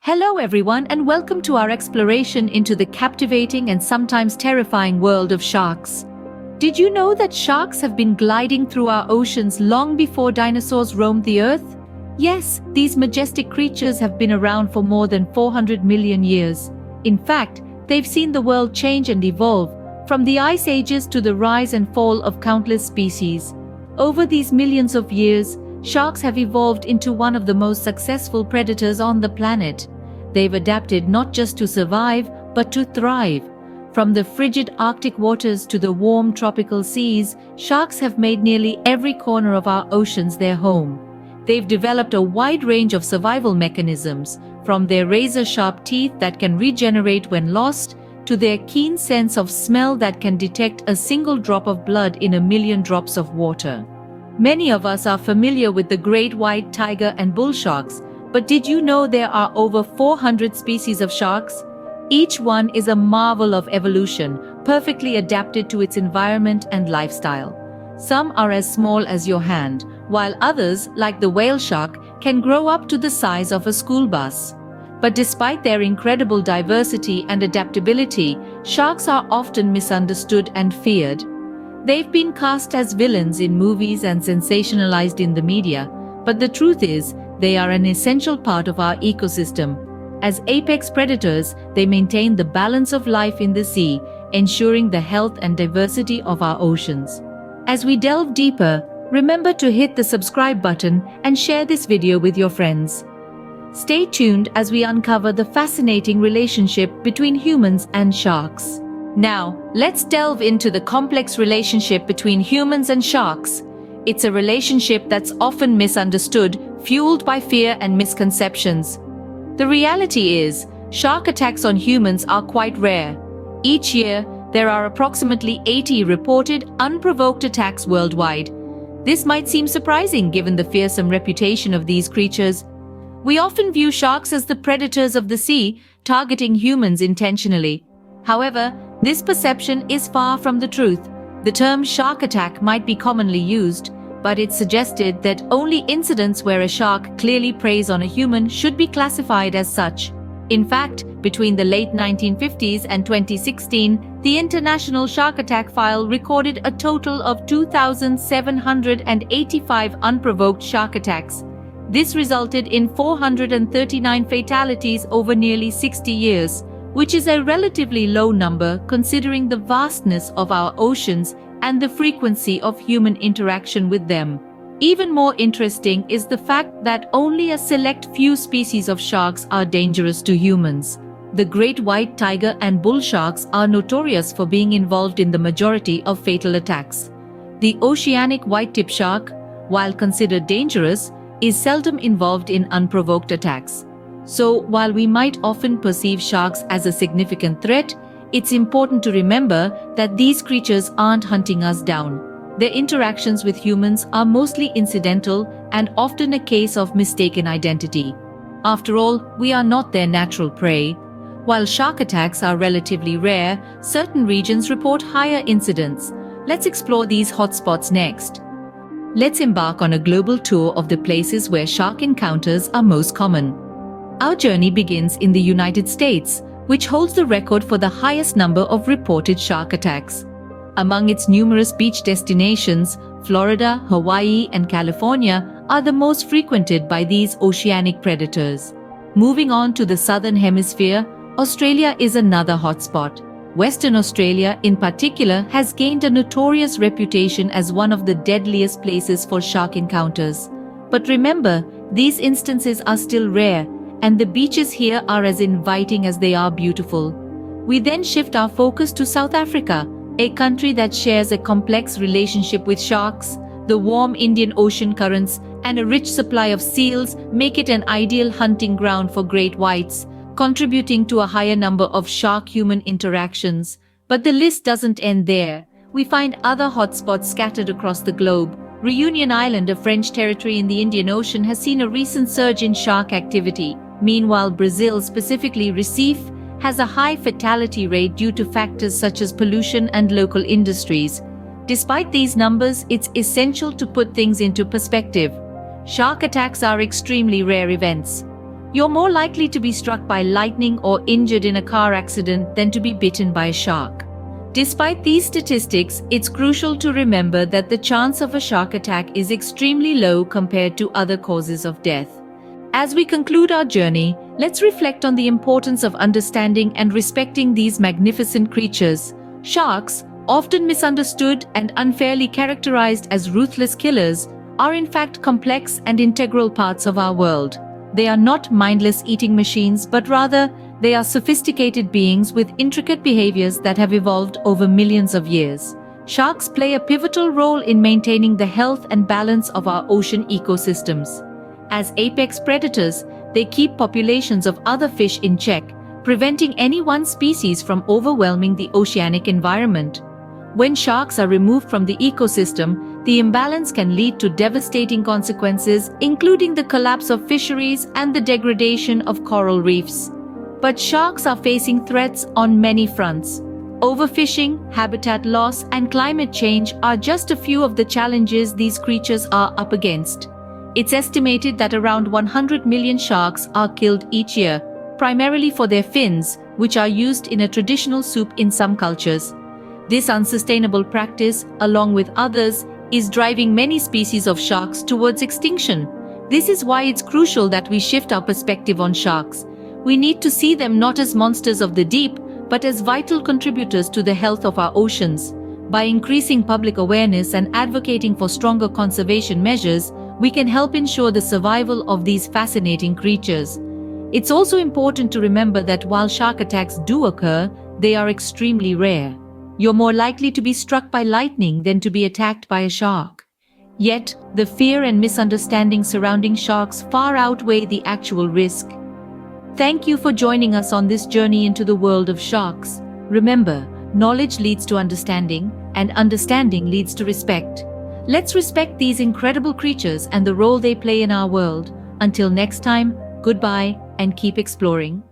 Hello everyone and welcome to our exploration into the captivating and sometimes terrifying world of sharks. Did you know that sharks have been gliding through our oceans long before dinosaurs roamed the earth? Yes, these majestic creatures have been around for more than 400 million years. In fact, they've seen the world change and evolve, from the ice ages to the rise and fall of countless species. Over these millions of years, sharks have evolved into one of the most successful predators on the planet. They've adapted not just to survive, but to thrive. From the frigid Arctic waters to the warm tropical seas, sharks have made nearly every corner of our oceans their home. They've developed a wide range of survival mechanisms, from their razor-sharp teeth that can regenerate when lost, to their keen sense of smell that can detect a single drop of blood in a million drops of water. Many of us are familiar with the great white tiger and bull sharks, but did you know there are over 400 species of sharks? Each one is a marvel of evolution, perfectly adapted to its environment and lifestyle. Some are as small as your hand, while others, like the whale shark, can grow up to the size of a school bus. But despite their incredible diversity and adaptability, sharks are often misunderstood and feared. They've been cast as villains in movies and sensationalized in the media, but the truth is, they are an essential part of our ecosystem. As apex predators, they maintain the balance of life in the sea, ensuring the health and diversity of our oceans. As we delve deeper, remember to hit the subscribe button and share this video with your friends. Stay tuned as we uncover the fascinating relationship between humans and sharks. Now, let's delve into the complex relationship between humans and sharks. It's a relationship that's often misunderstood, fueled by fear and misconceptions. The reality is, shark attacks on humans are quite rare. Each year, there are approximately 80 reported, unprovoked attacks worldwide. This might seem surprising given the fearsome reputation of these creatures. We often view sharks as the predators of the sea, targeting humans intentionally. However, this perception is far from the truth. The term shark attack might be commonly used, but it's suggested that only incidents where a shark clearly preys on a human should be classified as such. In fact, between the late 1950s and 2016, the International Shark Attack File recorded a total of 2,785 unprovoked shark attacks. This resulted in 439 fatalities over nearly 60 years, which is a relatively low number considering the vastness of our oceans and the frequency of human interaction with them. Even more interesting is the fact that only a select few species of sharks are dangerous to humans. The great white tiger and bull sharks are notorious for being involved in the majority of fatal attacks. The oceanic white-tip shark, while considered dangerous, is seldom involved in unprovoked attacks. So, while we might often perceive sharks as a significant threat, it's important to remember that these creatures aren't hunting us down. Their interactions with humans are mostly incidental and often a case of mistaken identity. After all, we are not their natural prey. While shark attacks are relatively rare, certain regions report higher incidence. Let's explore these hotspots next. Let's embark on a global tour of the places where shark encounters are most common. Our journey begins in the United States, which holds the record for the highest number of reported shark attacks. Among its numerous beach destinations, Florida, Hawaii, and California are the most frequented by these oceanic predators. Moving on to the southern hemisphere, Australia is another hotspot. Western Australia, in particular, has gained a notorious reputation as one of the deadliest places for shark encounters. But remember, these instances are still rare, and the beaches here are as inviting as they are beautiful. We then shift our focus to South Africa, a country that shares a complex relationship with sharks. The warm Indian Ocean currents and a rich supply of seals make it an ideal hunting ground for great whites, contributing to a higher number of shark-human interactions. But the list doesn't end there. We find other hotspots scattered across the globe. Reunion Island, a French territory in the Indian Ocean, has seen a recent surge in shark activity. Meanwhile, Brazil, specifically Recife, has a high fatality rate due to factors such as pollution and local industries. Despite these numbers, it's essential to put things into perspective. Shark attacks are extremely rare events. You're more likely to be struck by lightning or injured in a car accident than to be bitten by a shark. Despite these statistics, it's crucial to remember that the chance of a shark attack is extremely low compared to other causes of death. As we conclude our journey, let's reflect on the importance of understanding and respecting these magnificent creatures. Sharks, often misunderstood and unfairly characterized as ruthless killers, are in fact complex and integral parts of our world. They are not mindless eating machines, but rather, they are sophisticated beings with intricate behaviors that have evolved over millions of years. Sharks play a pivotal role in maintaining the health and balance of our ocean ecosystems. As apex predators, they keep populations of other fish in check, preventing any one species from overwhelming the oceanic environment. When sharks are removed from the ecosystem, the imbalance can lead to devastating consequences, including the collapse of fisheries and the degradation of coral reefs. But sharks are facing threats on many fronts. Overfishing, habitat loss, and climate change are just a few of the challenges these creatures are up against. It's estimated that around 100 million sharks are killed each year, primarily for their fins, which are used in a traditional soup in some cultures. This unsustainable practice, along with others, is driving many species of sharks towards extinction. This is why it's crucial that we shift our perspective on sharks. We need to see them not as monsters of the deep, but as vital contributors to the health of our oceans. By increasing public awareness and advocating for stronger conservation measures, we can help ensure the survival of these fascinating creatures. It's also important to remember that while shark attacks do occur, they are extremely rare. You're more likely to be struck by lightning than to be attacked by a shark. Yet, the fear and misunderstanding surrounding sharks far outweigh the actual risk. Thank you for joining us on this journey into the world of sharks. Remember, knowledge leads to understanding, and understanding leads to respect. Let's respect these incredible creatures and the role they play in our world. Until next time, goodbye and keep exploring.